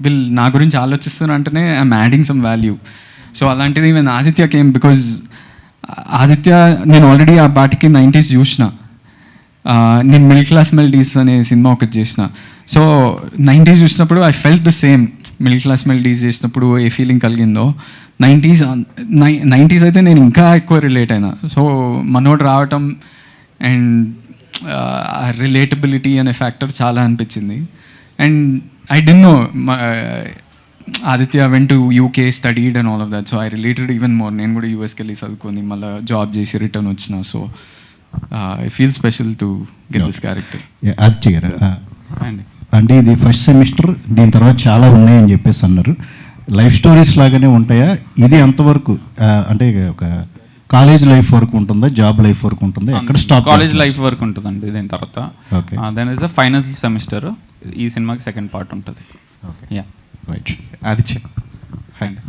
వీళ్ళు నా గురించి ఆలోచిస్తున్నా అంటేనే I'm adding some value. So అలాంటిది even Aditya came because Aditya నేను ఆల్రెడీ ఆ పాటికి 90s చూసిన. నేను మిడిల్ క్లాస్ మెలడీస్ అనే సినిమా ఒకటి చేసిన. సో 90s చూసినప్పుడు I felt the same. Middle class melodies చేసినప్పుడు ఏ ఫీలింగ్ కలిగిందో 90s అయితే నేను ఇంకా ఎక్కువ రిలేట్ అయినా. సో మనోడు రావటం అండ్ రిలేటబిలిటీ అనే ఫ్యాక్టర్ చాలా అనిపించింది. And I don't know Aditya went to UK studied and all of that. So I related even more. నేను కూడా యూఎస్కి వెళ్ళి చదువుకొని మళ్ళీ జాబ్ చేసి రిటర్న్ వచ్చిన. So I feel special to get this character. Aditya గారు అండి, అంటే ఇది ఫస్ట్ సెమిస్టర్, దీని తర్వాత చాలా ఉన్నాయని చెప్పేసి అన్నారు. లైఫ్ స్టోరీస్ లాగానే ఉంటాయా? ఇది ఎంతవరకు అంటే ఒక కాలేజ్ లైఫ్ వరకు ఉంటుందా, జాబ్ లైఫ్ వరకు ఉంటుందా, ఎక్కడ స్టాప్? కాలేజ్ లైఫ్ వరకు ఉంటుందండి. దీని తర్వాత then is a final semester. ఈ సినిమాకి సెకండ్ పార్ట్ ఉంటుంది. Okay, ya right. ఆదిత్య, అండి.